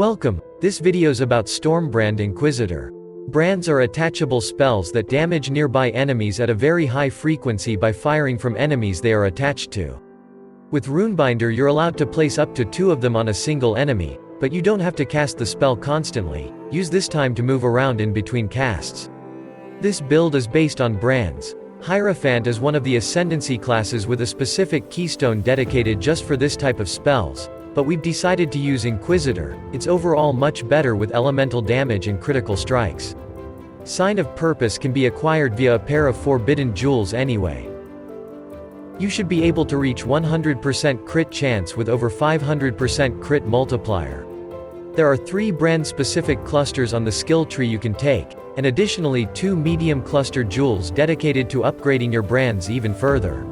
Welcome, this video's about Stormbrand Inquisitor. Brands are attachable spells that damage nearby enemies at a very high frequency by firing from enemies they are attached to. With Runebinder you're allowed to place up to 2 of them on a single enemy, but you don't have to cast the spell constantly, use this time to move around in between casts. This build is based on Brands. Hierophant is one of the Ascendancy classes with a specific keystone dedicated just for this type of spells, but we've decided to use Inquisitor. It's overall much better with elemental damage and critical strikes. Sign of Purpose can be acquired via a pair of Forbidden Jewels anyway. You should be able to reach 100% crit chance with over 500% crit multiplier. There are 3 brand-specific clusters on the skill tree you can take, and additionally 2 medium cluster jewels dedicated to upgrading your brands even further.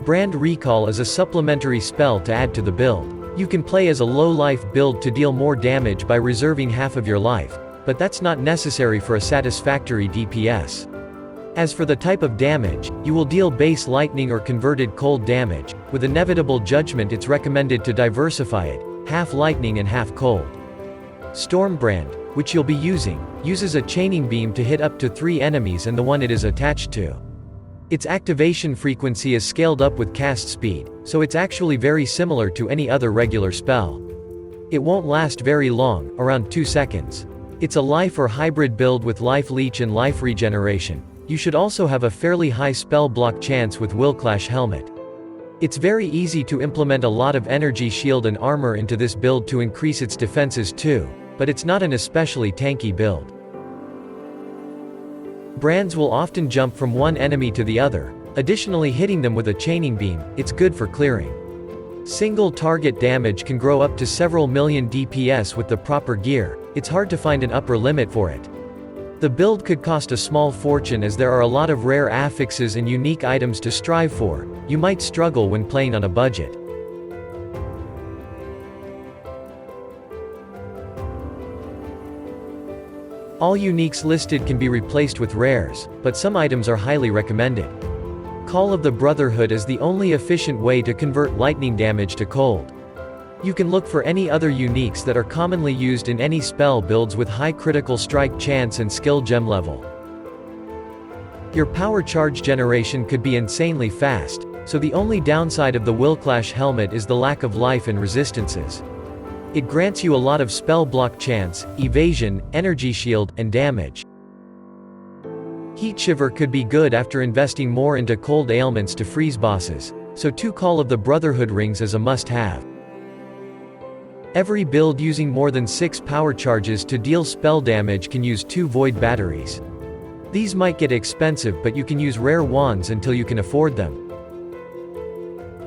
Brand Recall is a supplementary spell to add to the build. You can play as a low-life build to deal more damage by reserving half of your life, but that's not necessary for a satisfactory DPS. As for the type of damage, you will deal base lightning or converted cold damage. With Inevitable Judgment it's recommended to diversify it, half lightning and half cold. Stormbrand, which you'll be using, uses a chaining beam to hit up to 3 enemies and the one it is attached to. Its activation frequency is scaled up with cast speed, so it's actually very similar to any other regular spell. It won't last very long, around 2 seconds. It's a life or hybrid build with life leech and life regeneration. You should also have a fairly high spell block chance with Willclash Helmet. It's very easy to implement a lot of energy shield and armor into this build to increase its defenses too, but it's not an especially tanky build. Brands will often jump from one enemy to the other, additionally hitting them with a chaining beam. It's good for clearing. Single target damage can grow up to several million DPS with the proper gear. It's hard to find an upper limit for it. The build could cost a small fortune as there are a lot of rare affixes and unique items to strive for. You might struggle when playing on a budget. All uniques listed can be replaced with rares, but some items are highly recommended. Call of the Brotherhood is the only efficient way to convert lightning damage to cold. You can look for any other uniques that are commonly used in any spell builds with high critical strike chance and skill gem level. Your power charge generation could be insanely fast, so the only downside of the Willclash Helmet is the lack of life and resistances. It grants you a lot of spell block chance, evasion, energy shield, and damage. Heat Shiver could be good after investing more into cold ailments to freeze bosses, so 2 Call of the Brotherhood rings is a must-have. Every build using more than 6 power charges to deal spell damage can use 2 Void Batteries. These might get expensive but you can use rare wands until you can afford them.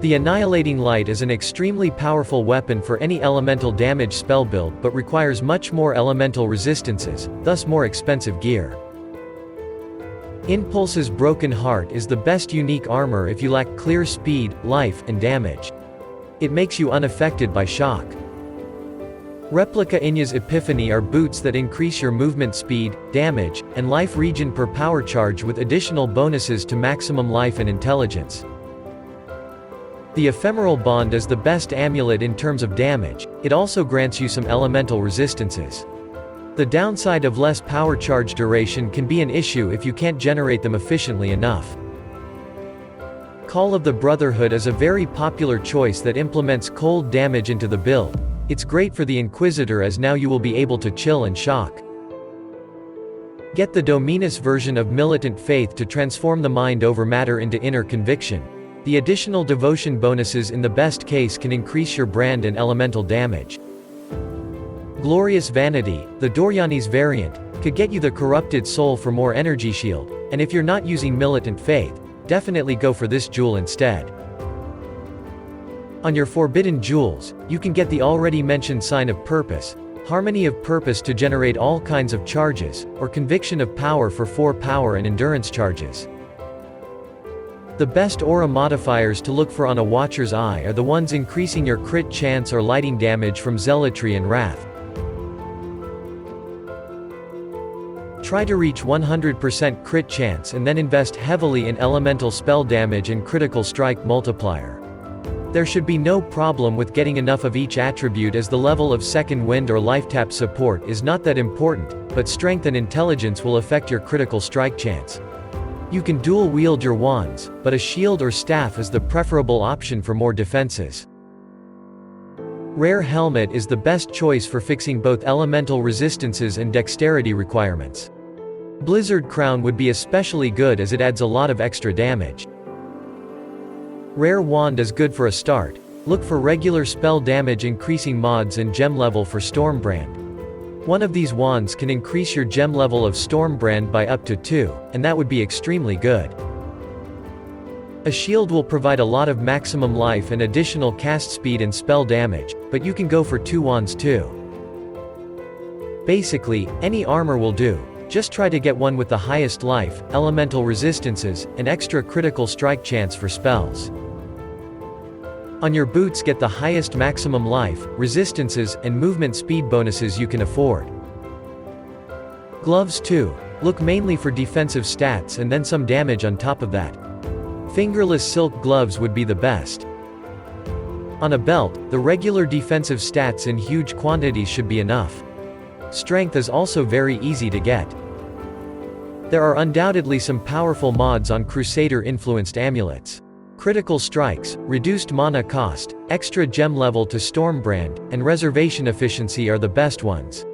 The Annihilating Light is an extremely powerful weapon for any elemental damage spell build but requires much more elemental resistances, thus more expensive gear. Impulse's Broken Heart is the best unique armor if you lack clear speed, life, and damage. It makes you unaffected by shock. Replica Inya's Epiphany are boots that increase your movement speed, damage, and life regen per power charge with additional bonuses to maximum life and intelligence. The Ephemeral Bond is the best amulet in terms of damage. It also grants you some elemental resistances. The downside of less power charge duration can be an issue if you can't generate them efficiently enough. Call of the Brotherhood is a very popular choice that implements cold damage into the build. It's great for the Inquisitor as now you will be able to chill and shock. Get the Dominus version of Militant Faith to transform the mind over matter into inner conviction. The additional devotion bonuses in the best case can increase your brand and elemental damage. Glorious Vanity, the Doryani's variant, could get you the Corrupted Soul for more energy shield, and if you're not using Militant Faith, definitely go for this jewel instead. On your Forbidden Jewels, you can get the already mentioned Sign of Purpose, Harmony of Purpose to generate all kinds of charges, or Conviction of Power for 4 power and endurance charges. The best aura modifiers to look for on a Watcher's Eye are the ones increasing your crit chance or lighting damage from Zealotry and Wrath. Try to reach 100% crit chance and then invest heavily in elemental spell damage and critical strike multiplier. There should be no problem with getting enough of each attribute, as the level of second wind or life tap support is not that important, but strength and intelligence will affect your critical strike chance. You can dual wield your wands, but a shield or staff is the preferable option for more defenses. Rare Helmet is the best choice for fixing both elemental resistances and dexterity requirements. Blizzard Crown would be especially good as it adds a lot of extra damage. Rare Wand is good for a start. Look for regular spell damage increasing mods and gem level for Stormbrand. One of these wands can increase your gem level of Stormbrand by up to 2, and that would be extremely good. A shield will provide a lot of maximum life and additional cast speed and spell damage, but you can go for 2 wands too. Basically, any armor will do. Just try to get one with the highest life, elemental resistances, and extra critical strike chance for spells. On your boots, get the highest maximum life, resistances, and movement speed bonuses you can afford. Gloves too. Look mainly for defensive stats and then some damage on top of that. Fingerless silk gloves would be the best. On a belt, the regular defensive stats in huge quantities should be enough. Strength is also very easy to get. There are undoubtedly some powerful mods on Crusader-influenced amulets. Critical strikes, reduced mana cost, extra gem level to Stormbrand, and reservation efficiency are the best ones.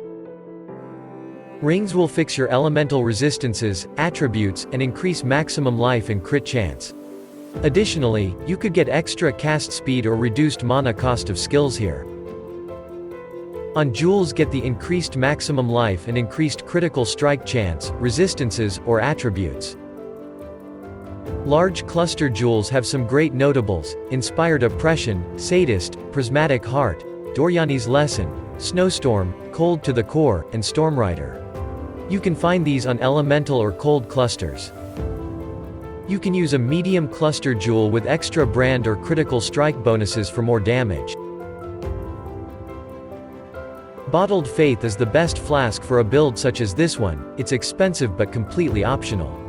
Rings will fix your elemental resistances, attributes, and increase maximum life and crit chance. Additionally, you could get extra cast speed or reduced mana cost of skills here. On jewels, get the increased maximum life and increased critical strike chance, resistances, or attributes. Large cluster jewels have some great notables: Inspired Oppression, Sadist, Prismatic Heart, Doryani's Lesson, Snowstorm, Cold to the Core, and Stormrider. You can find these on elemental or cold clusters. You can use a medium cluster jewel with extra brand or critical strike bonuses for more damage. Bottled Faith is the best flask for a build such as this one. It's expensive but completely optional.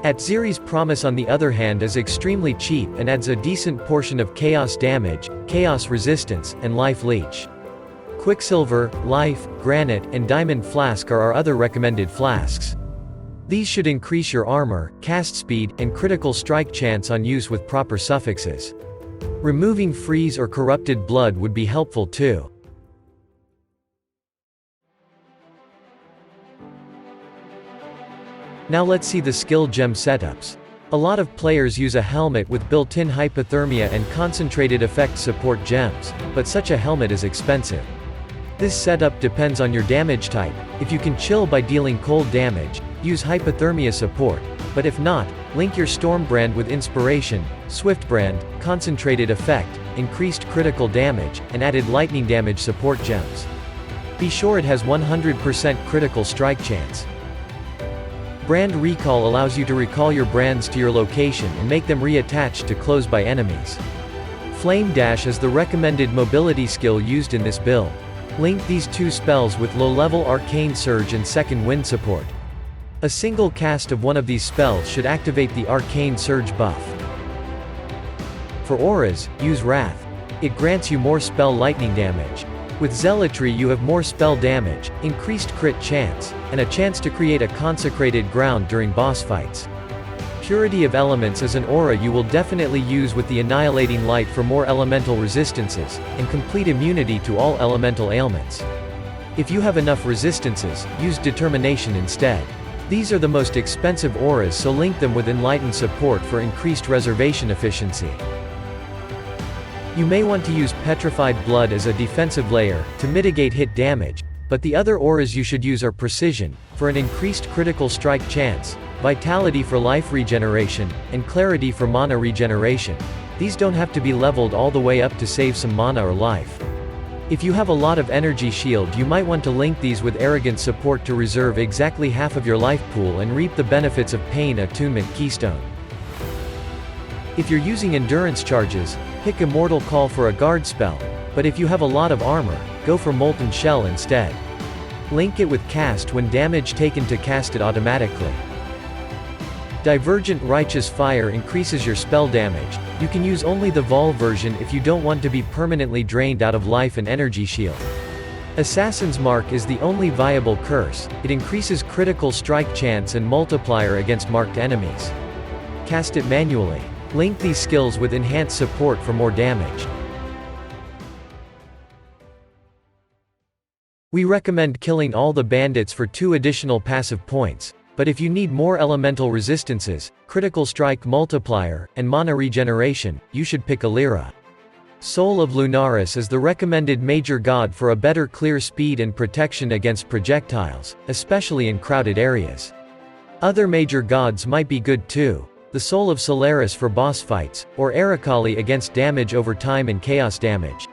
Atziri's Promise, on the other hand, is extremely cheap and adds a decent portion of chaos damage, chaos resistance, and life leech. Quicksilver, Life, Granite, and Diamond Flask are our other recommended flasks. These should increase your armor, cast speed, and critical strike chance on use with proper suffixes. Removing freeze or corrupted blood would be helpful too. Now let's see the skill gem setups. A lot of players use a helmet with built-in hypothermia and concentrated effect support gems, but such a helmet is expensive. This setup depends on your damage type. If you can chill by dealing cold damage, use hypothermia support, but if not, link your Stormbrand with Inspiration, Swiftbrand, concentrated effect, increased critical damage, and added lightning damage support gems. Be sure it has 100% critical strike chance. Brand Recall allows you to recall your brands to your location and make them reattach to close by enemies. Flame Dash is the recommended mobility skill used in this build. Link these two spells with low-level Arcane Surge and Second Wind support. A single cast of one of these spells should activate the Arcane Surge buff. For auras, use Wrath. It grants you more spell lightning damage. With Zealotry you have more spell damage, increased crit chance, and a chance to create a consecrated ground during boss fights. Purity of Elements is an aura you will definitely use with the Annihilating Light for more elemental resistances, and complete immunity to all elemental ailments. If you have enough resistances, use Determination instead. These are the most expensive auras, so link them with Enlightened support for increased reservation efficiency. You may want to use Petrified Blood as a defensive layer, to mitigate hit damage, but the other auras you should use are Precision, for an increased critical strike chance, Vitality for life regeneration, and Clarity for mana regeneration. These don't have to be leveled all the way up to save some mana or life. If you have a lot of energy shield, you might want to link these with Arrogant support to reserve exactly half of your life pool and reap the benefits of Pain Attunement Keystone. If you're using endurance charges, pick Immortal Call for a guard spell, but if you have a lot of armor, go for Molten Shell instead. Link it with Cast when damage taken to cast it automatically. Divergent Righteous Fire increases your spell damage. You can use only the Vol version if you don't want to be permanently drained out of life and energy shield. Assassin's Mark is the only viable curse. It increases critical strike chance and multiplier against marked enemies. Cast it manually. Link these skills with enhanced support for more damage. We recommend killing all the bandits for 2 additional passive points, but if you need more elemental resistances, critical strike multiplier, and mana regeneration, you should pick Alira. Soul of Lunaris is the recommended major god for a better clear speed and protection against projectiles, especially in crowded areas. Other major gods might be good too, the Soul of Solaris for boss fights, or Aracali against damage over time and chaos damage.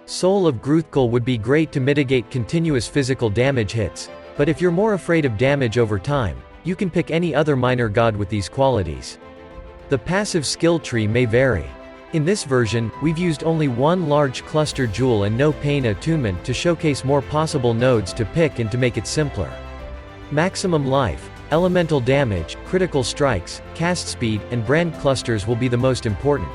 Soul of Gruthkul would be great to mitigate continuous physical damage hits, but if you're more afraid of damage over time, you can pick any other minor god with these qualities. The passive skill tree may vary. In this version, we've used only one large cluster jewel and no pain attunement to showcase more possible nodes to pick and to make it simpler. Maximum life, elemental damage, critical strikes, cast speed, and brand clusters will be the most important.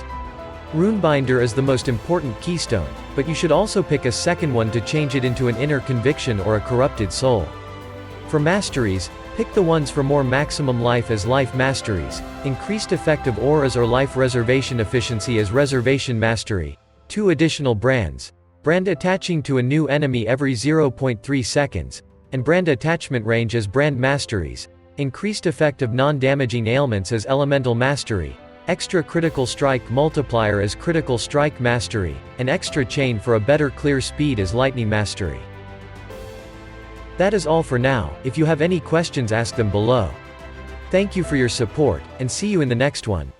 Runebinder is the most important keystone, but you should also pick a second one to change it into an inner conviction or a corrupted soul. For masteries, pick the ones for more maximum life as life masteries, increased effect of auras or life reservation efficiency as reservation mastery, 2 additional brands, brand attaching to a new enemy every 0.3 seconds, and brand attachment range as brand masteries, increased effect of non-damaging ailments as elemental mastery, extra critical strike multiplier as critical strike mastery, and extra chain for a better clear speed as lightning mastery. That is all for now. If you have any questions, ask them below. Thank you for your support, and see you in the next one.